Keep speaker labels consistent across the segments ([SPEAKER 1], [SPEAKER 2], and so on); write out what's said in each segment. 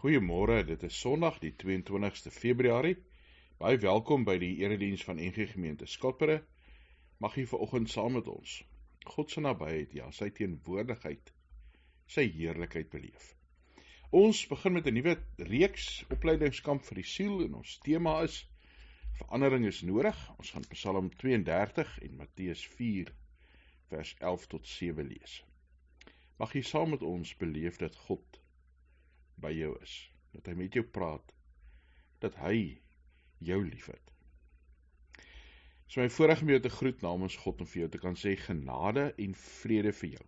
[SPEAKER 1] Goeiemôre, dit is Sondag die 22ste Februarie. Baie welkom by die erediens van NG Gemeente Skotbere. Mag jy vanoggend saam met ons God se nabyheid, ja, sy teenwoordigheid, sy heerlikheid beleef. Ons begin met 'n nuwe reeks opleidingskamp vir die siel en ons tema is verandering is nodig. Ons gaan Psalm 32 en Matteus 4 vers 11 tot 7 lees. Mag jy saam met ons beleef dat God by jou is, dat hy met jou praat, dat hy jou liefhet. Dit is my voorreg om jou te groet namens God en vir jou te kan sê genade en vrede vir jou.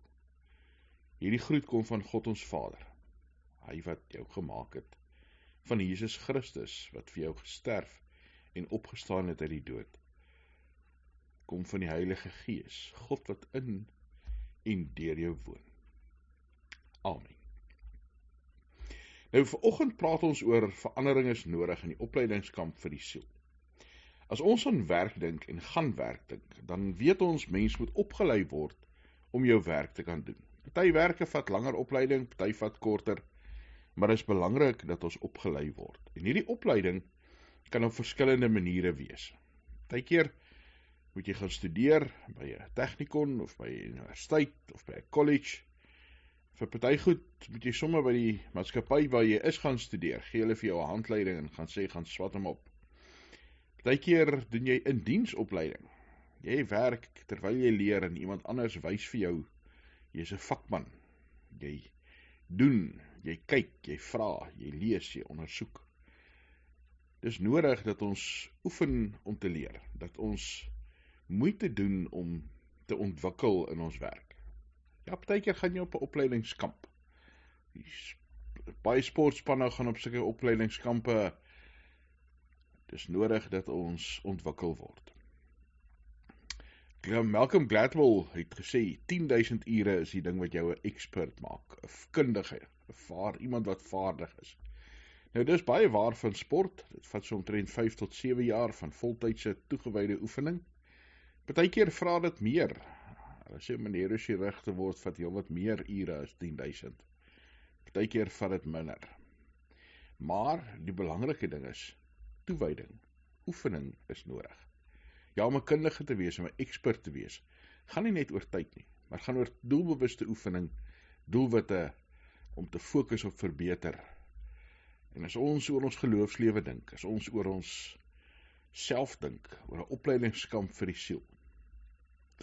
[SPEAKER 1] Hierdie groet kom van God ons Vader, hy wat jou gemaak het, van Jesus Christus wat vir jou gesterf en opgestaan het uit die dood. Kom van die Heilige Gees, God wat in en deur jou woon. Amen. Nou, vanoggend praat ons oor verandering is nodig in die opleidingskamp vir die siel. As ons aan werk dink en gaan werk dink, dan weet ons mens moet opgelei word om jou werk te kan doen. Party werke vat langer opleiding, party vat korter, maar dit is belangrik dat ons opgelei word. En hierdie opleiding kan op verskillende maniere wees. Partykeer moet jy gaan studeer by 'n technikon of by 'n universiteit of by 'n college. Vir party goed moet jy sommer by die maatskappy waar jy is gaan studeer, gee hulle vir jou 'n handleiding en gaan sê, gaan swat hom op. Partykeer doen jy 'n diensopleiding. Jy werk terwyl jy leer en iemand anders wys vir jou, jy is 'n vakman. Jy doen, jy kyk, jy vra, jy lees, jy ondersoek. Dis nodig dat ons oefen om te leer, dat ons moeite doen om te ontwikkel in ons werk. Ja, partykeer gaan jy op 'n opleidingskamp. Baie sportspanne gaan op sulke opleidingskampe. Dis nodig dat ons ontwikkel word. Malcolm Gladwell het gesê, 10.000 ure is die ding wat jou 'n expert maak, 'n kundige, iemand wat vaardig is. Nou, dis baie waar van sport. Dit vat so omtrent 5 tot 7 jaar van voltydse toegewyde oefening. Partykeer vra dit meer. Hulle sê om 'n neurochirurg te word vat heelwat meer ure as 10.000. Partykeer vat dit minder. Maar die belangrike ding is toewyding. Oefening is nodig. Ja, om 'n kundige te wees, om 'n expert te wees, gaan nie net oor tyd nie, maar gaan oor doelbewuste oefening, doelwitte om te fokus op verbeter. En as ons oor ons geloofslewe dink, as ons oor ons self dink, oor 'n opleidingskamp vir die siel.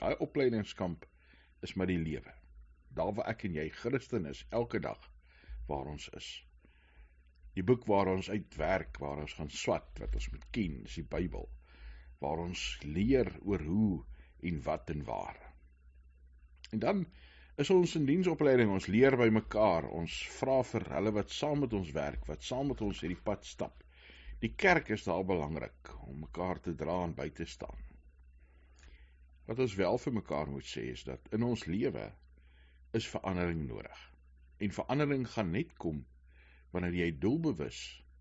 [SPEAKER 1] Daai opleidingskamp is maar die lewe. Daar waar ek en jy Christen is, elke dag waar ons is. Die boek waar ons uitwerk, waar ons gaan swat, wat ons moet ken, is die Bybel. Waar ons leer oor hoe en wat en waar. En dan is ons in diensopleiding, ons leer by mekaar, ons vra vir hulle wat saam met ons werk, wat saam met ons hierdie pad stap. Die kerk is daar belangrik, om mekaar te dra en by te staan. Wat ons wel vir mekaar moet sê, is dat in ons lewe is verandering nodig. En verandering gaan net kom, wanneer jy doelbewus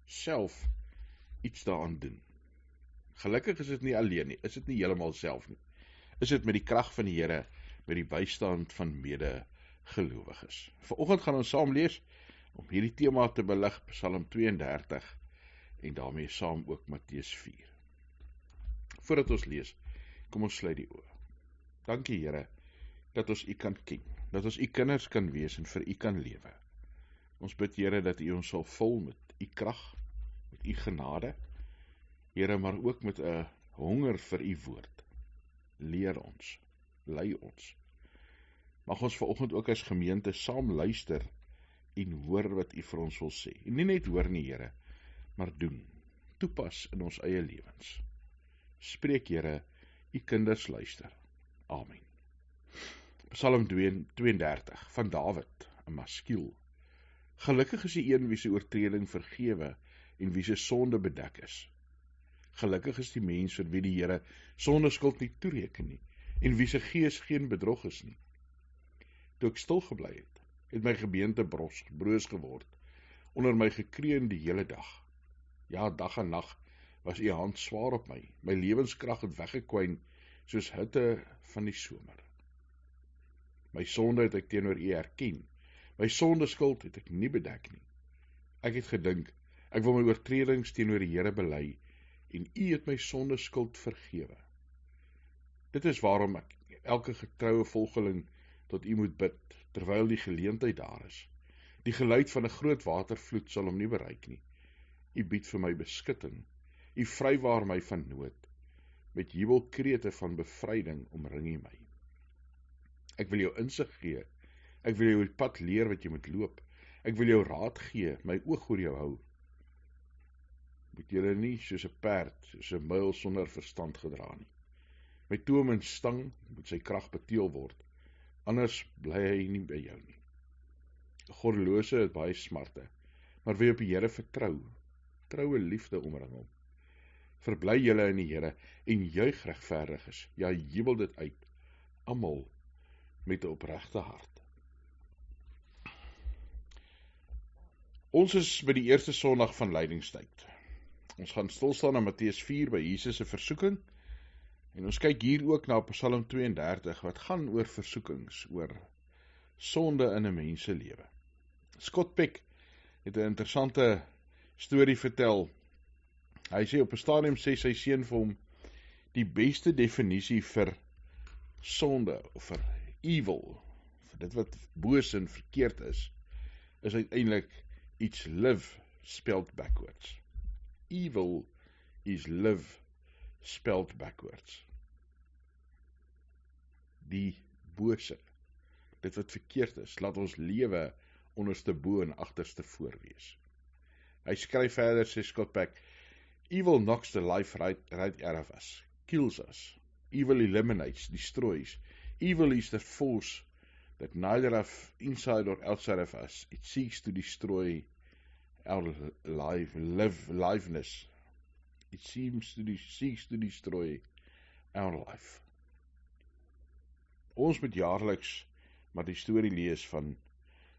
[SPEAKER 1] self iets daaraan doen. Gelukkig is dit nie alleen nie, is dit nie heeltemal self nie. Is dit met die krag van die Here, met die bystand van medegelowiges. Vanoggend gaan ons saam lees, om hierdie tema te belig, Psalm 32, en daarmee saam ook Matteus 4. Voordat ons lees, kom ons sluit die oë. Dankie Here, dat ons U kan ken, dat ons U kinders kan wees en vir U kan lewe. Ons bid Here dat U ons sal vul met U krag, met U genade, Here, maar ook met 'n honger vir U woord. Leer ons, lei ons. Mag ons vanoggend ook as gemeente saam luister en hoor wat U vir ons wil sê. En nie net hoor nie, Here, maar doen, toepas in ons eie lewens. Spreek, Here, U kinders luister. Amen. Psalm 32 van Dawid, 'n maskiel. Gelukkig is die een wie se oortreding vergewe en wie se sonde bedek is. Gelukkig is die mens vir wie die Here sonder skuld nie toereken nie, en wie se gees geen bedrog is nie. Toe ek stil gebly het, het my gebeente broos geword, onder my gekreun die hele dag. Ja, dag en nag was U hand swaar op my, my lewenskrag het weggekwyn, soos hitte van die somer. My sonde het ek teenoor U erken, my sondeskuld het ek nie bedek nie. Ek het gedink, ek wil my oortredings teenoor die Here bely, en U het my sonde skuld vergewe. Dit is waarom ek elke getroue volgeling tot U moet bid, terwyl die geleentheid daar is. Die geluid van 'n groot watervloed sal hom nie bereik nie. U bied vir my beskutting, U vrywaar my van nood. Met jubelkrete van bevryding omring U my. Ek wil jou insig gee, ek wil jou die pad leer wat jy moet loop, ek wil jou raad gee, my oog oor jou hou. Moet julle nie soos 'n perd, soos 'n muil sonder verstand gedra nie. My toom en stang moet sy krag beteel word, anders bly hy nie by jou nie. 'n Goddelose het baie smarte, maar wie op die Here vertrou, troue liefde omring hom. Verbly julle in die Here en juig regverdiges, ja, jubel dit uit, almal met 'n opregte hart. Ons is by die eerste Sondag van lydingstyd. Ons gaan stilstaan in Matteus 4 by Jesus se versoeking, en ons kyk hier ook na Psalm 32, wat gaan oor versoekings, oor sonde in 'n mens se lewe. Scott Peck het 'n interessante storie vertel. Hy sê op 'n stadium sê sy seun vir hom, die beste definisie vir sonde, of vir evil, vir dit wat boos en verkeerd is uiteindelik it's live spelled backwards. Evil is live spelled backwards. Die bose, dit wat verkeerd is, laat ons lewe onderste bo en agterste voor wees. Hy skryf verder, sê Scott Peck, evil knocks the life right out of us, kills us. Evil eliminates, destroys. Evil is the force that neither of inside or outside of us, it seeks to destroy our liveness. It seeks to destroy our life. Ons moet jaarliks maar die storie lees van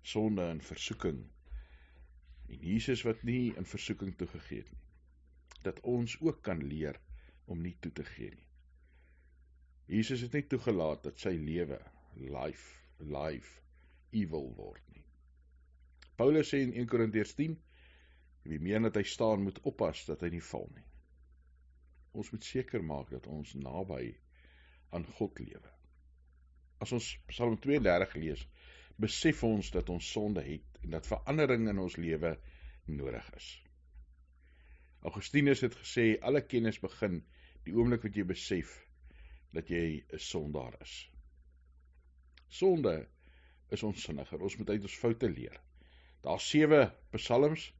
[SPEAKER 1] sonde en versoeking, en Jesus wat nie in versoeking toegegee het nie, dat ons ook kan leer om nie toe te gee nie. Jesus het nie toegelaat dat sy lewe life evil word nie. Paulus sê in 1 Korintiërs 10, wie meen dat hy staan, moet oppas dat hy nie val nie. Ons moet seker maak dat ons naby aan God lewe. As ons Psalm 32 lees, besef ons dat ons sonde het en dat verandering in ons lewe nodig is. Augustinus het gesê, alle kennis begin die oomblik wat jy besef dat jy 'n sondaar is. Sonde is onsinniger, ons moet uit ons foute leer. Daar 7 psalms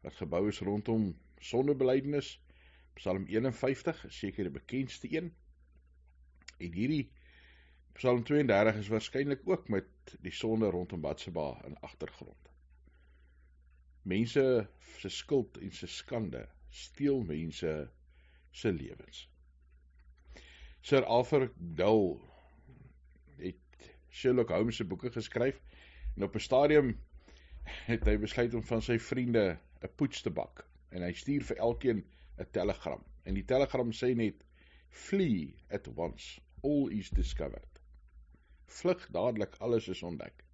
[SPEAKER 1] wat gebou is rondom sondebelydenis. Psalm 51 is seker die bekendste een. En hierdie Psalm 32 is waarskynlik ook met die sonde rondom Batseba in agtergrond. Mense se skuld en se skande steel mense se lewens. Sir Arthur Dowell het Sherlock Holmes se boeke geskryf, en op 'n stadium het hy besluit om van sy vriende 'n poets te bak, en hy stuur vir elkeen 'n telegram, en die telegram sê net, flee at once, all is discovered. Vlug dadelik, alles is ontdek.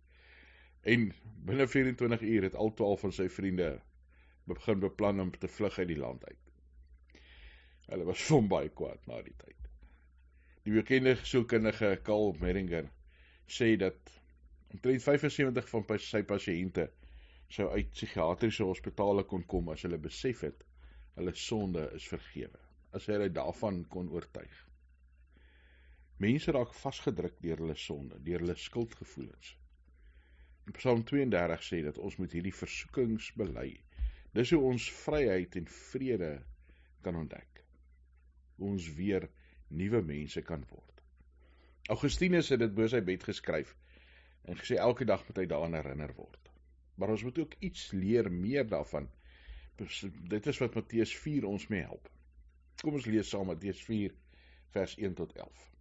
[SPEAKER 1] En binne 24 uur het al 12 van sy vriende begin beplan om te vlug uit die land uit. Hulle was van baie kwaad na die tyd. Die bekende sielkundige Carl Meringer sê dat omtrent 75 van sy pasiënte sou uit psigiatriese hospitale kon kom as hulle besef het, hulle sonde is vergewe, as hulle daarvan kon oortuig. Mense raak vasgedruk deur hulle sonde, deur hulle skuldgevoelens. En Psalm 32 sê dat ons moet hierdie versoekings bely. Dis hoe ons vryheid en vrede kan ontdek. Hoe ons weer nuwe mense kan word. Augustinus het dit bo sy bed geskryf en gesê elke dag moet hy daaraan herinner word. Maar ons moet ook iets leer meer daarvan. Dit is wat Matteus 4 ons mee help. Kom ons lees saam Matteus 4 vers 1 tot 11.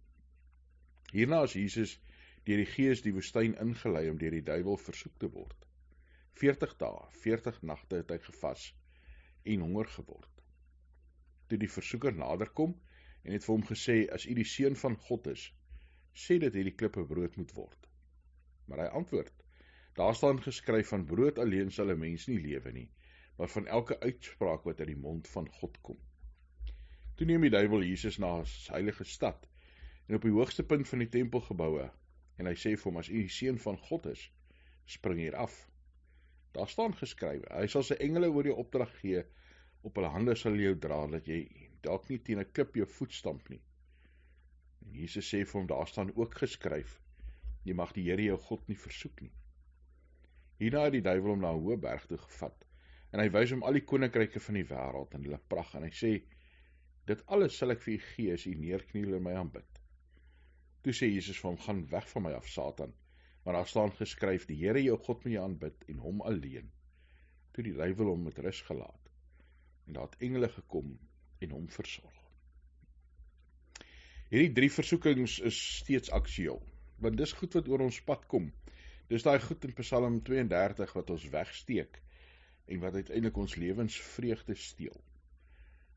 [SPEAKER 1] Hierna is Jesus deur die Gees die woestyn ingelei om deur die duiwel versoek te word. 40 dae, 40 nagte het hy gevas en honger geword. Toe die versoeker nader kom en het vir hom gesê, as u die seun van God is, sê dat hierdie klippe brood moet word. Maar hy antwoord, daar staan geskryf, van brood alleen sal 'n mens nie lewe nie, maar van elke uitspraak wat uit die mond van God kom. Toe neem die duiwel Jesus na sy heilige stad, en op die hoogste punt van die tempelgeboue, en hy sê vir hom, as u die seun van God is, spring hier af. Daar staan geskrywe, hy sal sy engele oor jou opdrag gee, op hulle hande sal jou dra, dat jy dalk nie teen 'n klip jou voet stamp nie. En Jesus sê vir hom, daar staan ook geskryf, jy mag die Here jou God nie versoek nie. Hierna het die duiwel hom na 'n hoë berg toe gevat, en hy wys hom al die koninkryke van die wêreld en hulle pragt, en hy sê, dit alles sal ek vir u gee, as u neerkniel en my aanbid. Toe sê Jesus vir hom, gaan weg van my af, Satan, want daar staan geskryf, die Here jou God moet jy aanbid, en hom alleen. Toe die duiwel hom met rus gelaat, en daar het engele gekom, en hom versorg. Hierdie 3 versoekings is steeds aktueel, want dis goed wat oor ons pad kom. Dis daai goed in Psalm 32 wat ons wegsteek, en wat uiteindelik ons lewensvreugde steel.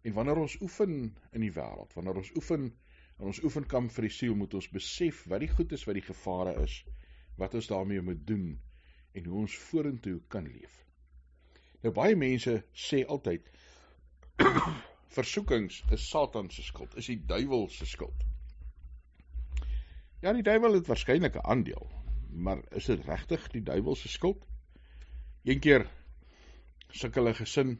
[SPEAKER 1] En wanneer ons oefen in die wêreld, wanneer ons oefen in ons oefenkamp vir die siel, moet ons besef wat die goed is, wat die gevare is, wat ons daarmee moet doen, en hoe ons vorentoe kan leef. Nou baie mense sê altyd, versoekings is Satan se skuld, is die duiwel se skuld. Ja, die duiwel het waarskynlik 'n aandeel, maar is dit regtig die duiwel se skuld? Een keer sukkel 'n gesin,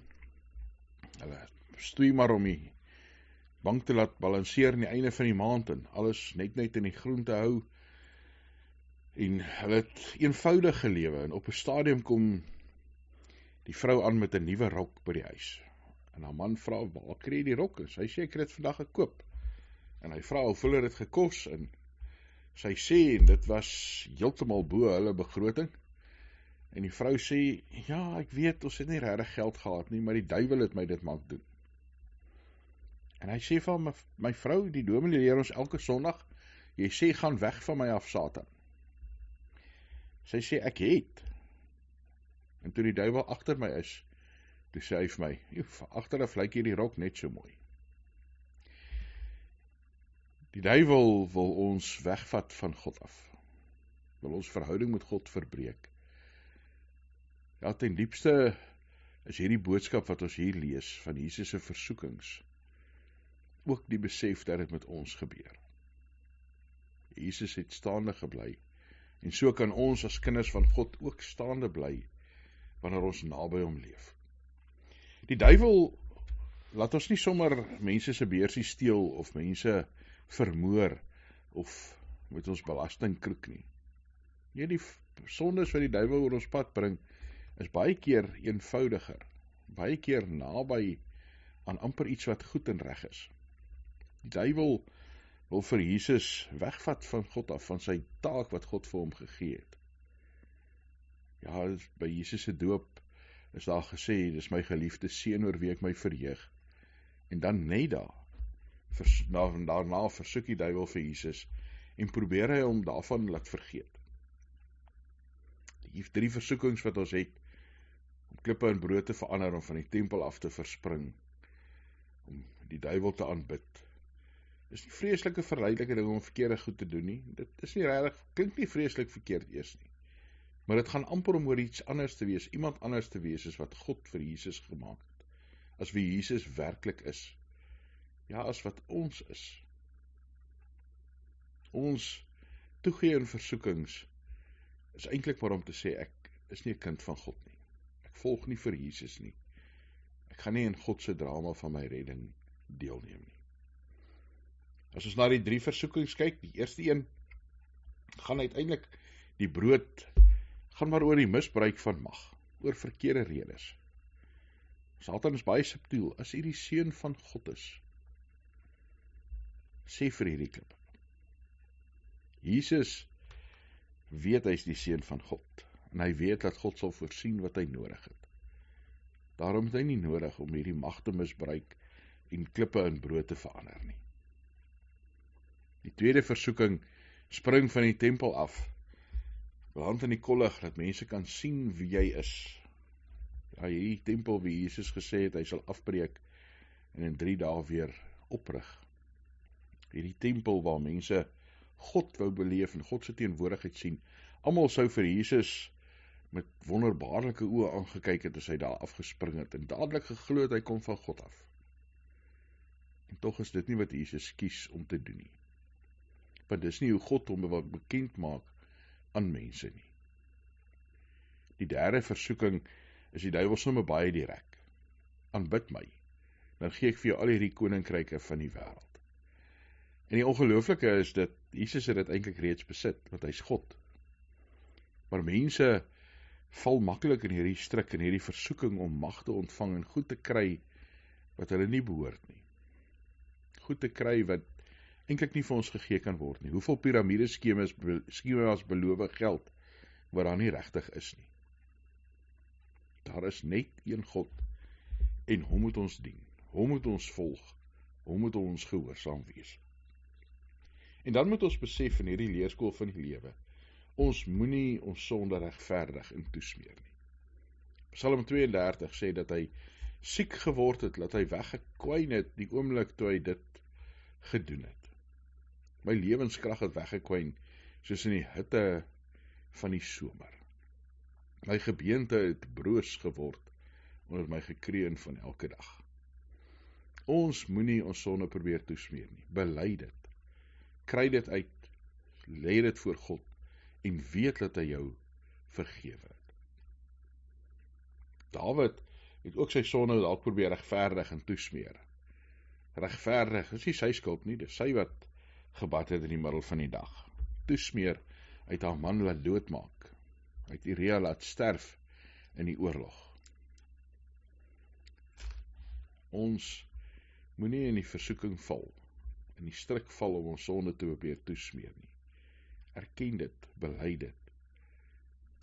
[SPEAKER 1] hulle stoei maar om die bank te laat balanseer aan die einde van die maand, en alles net in die groen te hou, en hulle het eenvoudig gelewe, en op 'n stadium kom die vrou aan met 'n nuwe rok by die huis. En haar man vra, waar kry jy die rok? En sy sê, ek het dit vandag gekoop. En hy vra, hoeveel het dit gekos? En sy sê, en dit was heeltemal bo hulle begroting. En die vrou sê, ja, ek weet, ons het nie regtig geld gehad nie, maar die duiwel het my dit maak doen. En hy sê van, my vrou, die dominee leer ons elke Sondag, jy sê, gaan weg van my af, Satan. Sy sê, ek het. En toe die duiwel agter my is, toe sê hy vir my, agteraf lyk hierdie rok net so mooi. Die duiwel wil ons wegvat van God af, wil ons verhouding met God verbreek. Ja, ten diepste is hierdie boodskap wat ons hier lees, van Jesus se versoekings, ook die besef dat dit met ons gebeur. Jesus het staande gebly, en so kan ons as kinders van God ook staande bly, wanneer ons naby hom leef. Die duiwel laat ons nie sommer mense se beursie steel, of mense vermoor, of met ons belasting kroek nie. Nee, die sondes wat die duiwel oor ons pad bring, is baie keer eenvoudiger, baie keer naby aan amper iets wat goed en reg is. Die duiwel wil vir Jesus wegvat van God af, van sy taak wat God vir hom gegee het. Ja, by Jesus se doop is daar gesê, dis my geliefde seun oor wie ek my verheug. En dan net daarna versoek die duiwel vir Jesus, en probeer hy hom daarvan laat vergeet. Die 3 versoekings wat ons het, om klippe in brood te verander, om van die tempel af te verspring, om die duiwel te aanbid, is nie vreeslike verleidelike ding om verkeerde goed te doen nie. Dit is nie regtig, klink nie vreeslik verkeerd eers nie. Maar dit gaan amper om oor iets anders te wees, iemand anders te wees, as wat God vir Jesus gemaak het, as wie Jesus werklik is. Ja, as wat ons is. Ons toegee in versoekings is eintlik maar om te sê, ek is nie 'n kind van God nie. Ek volg nie vir Jesus nie. Ek gaan nie in God se drama van my redding deelneem nie. As ons na die 3 versoekings kyk, die eerste een gaan uiteindelik, die brood gaan maar oor die misbruik van mag, oor verkeerde redes. Satan is baie subtiel, as hy die seun van God is, sê vir hierdie klip. Jesus weet hy is die seun van God, en hy weet dat God sal voorsien wat hy nodig het. Daarom het hy nie nodig om hierdie mag te misbruik en klippe in brood te verander nie. Die tweede versoeking, spring van die tempel af, land in die kollig, dat mense kan sien wie jy is. Ja, hierdie tempel wie Jesus gesê het, hy sal afbreek, en in 3 dae weer oprig. Hierdie tempel waar mense God wou beleef, en God se teenwoordigheid sien, almal sou vir Jesus met wonderbaarlike oë aangekyk het as hy daar afgespring het en dadelik geglo het hy kom van God af. En tog is dit nie wat Jesus kies om te doen nie. Want dis nie hoe God hom bekend maak aan mense nie. Die derde versoeking is die duiwel sommer baie direk. Aanbid my, dan gee ek vir jou al hierdie koninkryke van die wêreld. En die ongelooflike is dat Jesus het dit eintlik reeds besit, want hy's God. Maar mense val maklik in hierdie stryk, in hierdie versoeking om mag te ontvang en goed te kry wat hulle nie behoort nie. Goed te kry wat eintlik nie vir ons gegee kan word nie. Hoeveel piramideskemas beloof geld wat daar nie regtig is nie. Daar is net een God en hom moet ons dien, hom moet ons volg, hom moet ons gehoorsaam wees. En dan moet ons besef in hierdie leerskool van die lewe, ons moenie ons sonde regverdig en toesmeer nie. Psalm 32 sê dat hy siek geword het, dat hy weggekwyn het die oomblik toe hy dit gedoen het. My lewenskrag het weggekwyn soos in die hitte van die somer. My gebeente het broos geword onder my gekreun van elke dag. Ons moenie ons sonde probeer toesmeer nie. Bely dit. Kry dit uit. Lê dit voor God en weet dat hy jou vergewe het. Dawid het ook sy sonde dalk probeer regverdig en toesmeer. Regverdig, is nie sy skuld nie, dis sy wat gebad het in die middel van die dag. Toesmeer, uit haar man laat doodmaak. Uit Uria laat sterf in die oorlog. Ons moenie in die versoeking val, in die stryk val om ons sonde te probeer toesmeer nie. Erken dit, bely dit,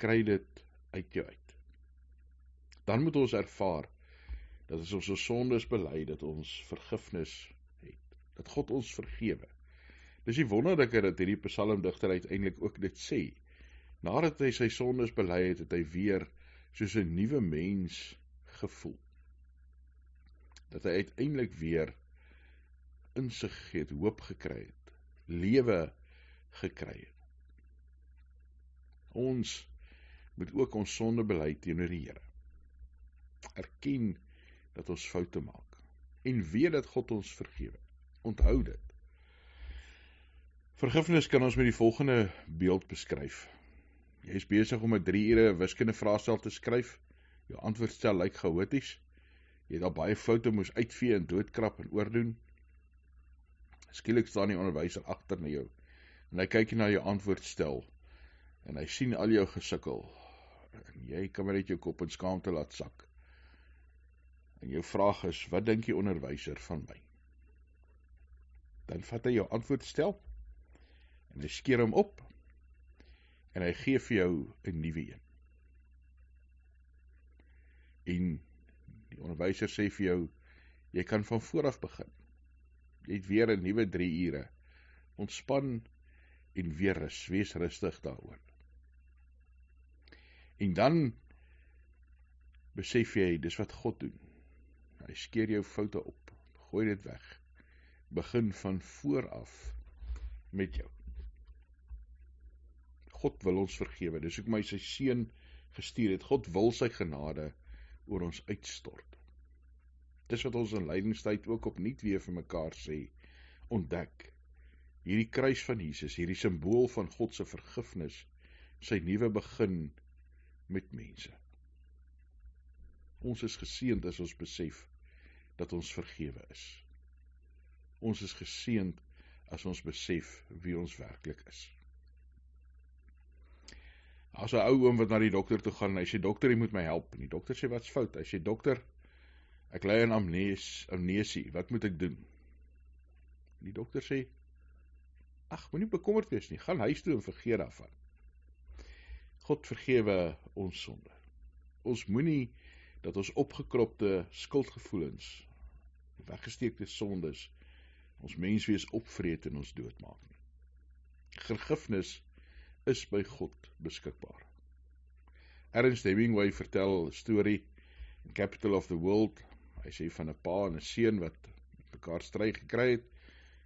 [SPEAKER 1] kry dit uit jou uit. Dan moet ons ervaar, dat as ons sondes bely, dat ons vergifnis het, dat God ons vergewe. Dis die wonderlike dat hierdie psalmdigter uiteindelik ook dit sê. Nadat hy sy sondes bely het, het hy weer soos 'n nuwe mens gevoel. Dat hy uiteindelik weer insig het, hoop gekry het, lewe gekry het. Ons moet ook ons sonde bely teenoor die Here. Erken dat ons foute maak en weet dat God ons vergewe. Onthou dit. Vergifnis kan ons met die volgende beeld beskryf. Jy is besig om 'n 3 ure wiskundevraestel te skryf. Jou antwoordstel lyk chaoties. Jy het al baie foute moes uitvee en doodkrap en oordoen. Skielik staan die onderwyser agter na jou en hy kyk na jou antwoordstel en hy sien al jou gesukkel. En jy kan maar net jou kop in skaamte laat sak. En jou vraag is, wat dink die onderwyser van my? Dan vat hy jou antwoordstel en hy skeer hom op en hy gee vir jou 'n nuwe een. En die onderwyser sê vir jou, jy kan van voor af begin. Jy het weer 'n nuwe 3 ure. Ontspan en weer rus, wees rustig daaroor. En dan besef jy, dis wat God doen. Hy skeer jou foute op, gooi dit weg, begin van voor af met jou. God wil ons vergewe, dis hoekom hy sy seun gestuur het. God wil sy genade oor ons uitstort. Dis wat ons in lydingstyd ook opnuut weer vir mekaar sê, ontdek. Hierdie kruis van Jesus, hierdie simbool van God se vergifnis, sy nuwe begin met mense. Ons is geseënd as ons besef dat ons vergewe is. Ons is geseënd as ons besef wie ons werklik is. As 'n ou oom wat na die dokter toe gaan, hy sê, dokter, jy moet my help. En die dokter sê, wat's fout? Hy sê, dokter, ek ly aan amnesie, wat moet ek doen? En die dokter sê, ag, moenie bekommerd wees nie, gaan huis toe en vergeet daarvan. God vergewe ons sonde. Ons moenie dat ons opgekropte skuldgevoelens, weggesteekte sondes, ons menswees opvreet en ons doodmaak nie. Vergifnis is by God beskikbaar. Ernest Hemingway vertel 'n storie in Capital of the World. Hy sê van 'n pa en 'n seun wat mekaar stry gekry het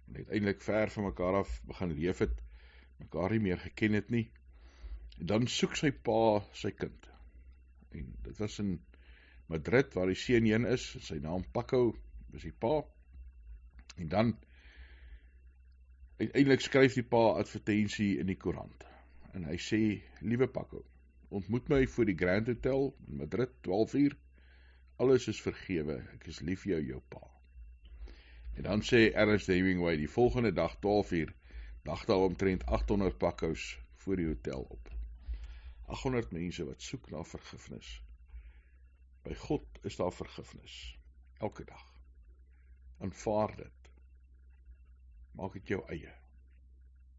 [SPEAKER 1] en uiteindelik ver van mekaar af begin leef het, mekaar nie meer geken het nie. En dan soek sy pa sy kind. En dit was in Madrid, waar die seun heen is, sy naam Paco, is die pa, en dan, uiteindelik skryf die pa advertensie in die koerant, en hy sê, liewe Paco, ontmoet my voor die Grand Hotel in Madrid, 12 uur, alles is vergewe, ek is lief jou pa. En dan sê Ernest Hemingway, die volgende dag, 12 uur, dag daar omtrent 800 Pacos voor die hotel op. 800 mense wat soek na vergifnis. By God is daar vergifnis, elke dag. Aanvaar dit. Maak dit jou eie.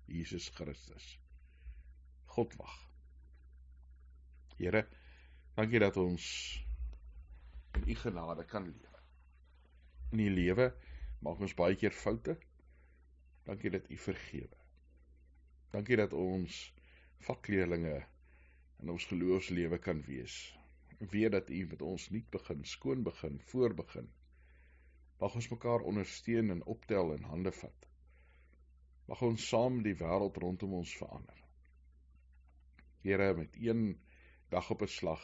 [SPEAKER 1] Jesus Christus. God wag. Here, dankie dat ons in u genade kan lewe. In die lewe maak ons baie keer foute. Dankie dat u vergewe. Dankie dat ons vakleerlinge in ons geloofslewe kan wees. Weet dat u met ons nuut begin, skoon begin, voorbegin. Mag ons mekaar ondersteun en optel en hande vat. Mag ons saam die wêreld rondom ons verander. Here, met een dag op 'n slag,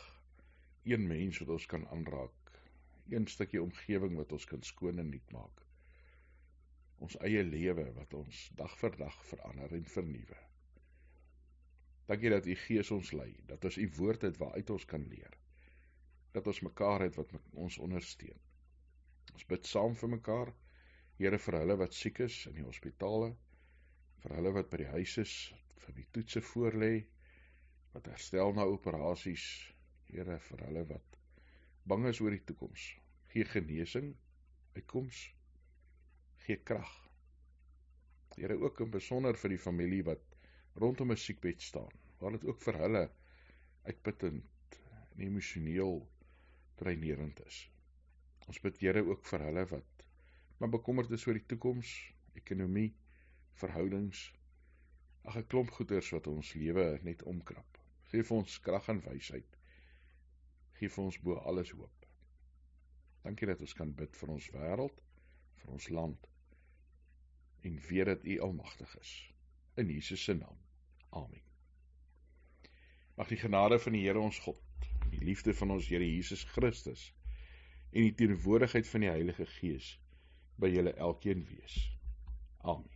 [SPEAKER 1] een mens wat ons kan aanraak, een stukkie omgewing wat ons kan skoon en nuut maak. Ons eie lewe wat ons dag vir dag verander en vernuwe. Dankie dat u Gees ons lei, dat ons u woord het waaruit ons kan leer, dat ons mekaar het wat ons ondersteun. Ons bid saam vir mekaar, Here, vir hulle wat siek is in die hospitale, vir hulle wat by die huis is, vir die toetse voorlê, wat herstel na operasies, Here, vir hulle wat bang is oor die toekoms. Gee genesing, uitkoms, gee krag. Here, ook in besonder vir die familie wat rondom 'n siekbed staan, waar dit ook vir hulle uitputtend en emosioneel dreinerend is. Ons bid, Here, ook vir hulle wat maar bekommerd is oor die toekoms, ekonomie, verhoudings, 'n klomp goeders wat ons lewe net omkrap. Geef ons krag en wysheid. Geef ons bo alles hoop. Dankie dat ons kan bid vir ons wêreld, vir ons land, en weet dat u almagtig is. In Jesus se naam. Amen. Mag die genade van die Here ons God, die liefde van ons Here Jesus Christus, en die teenwoordigheid van die Heilige Gees, by julle elkeen wees. Amen.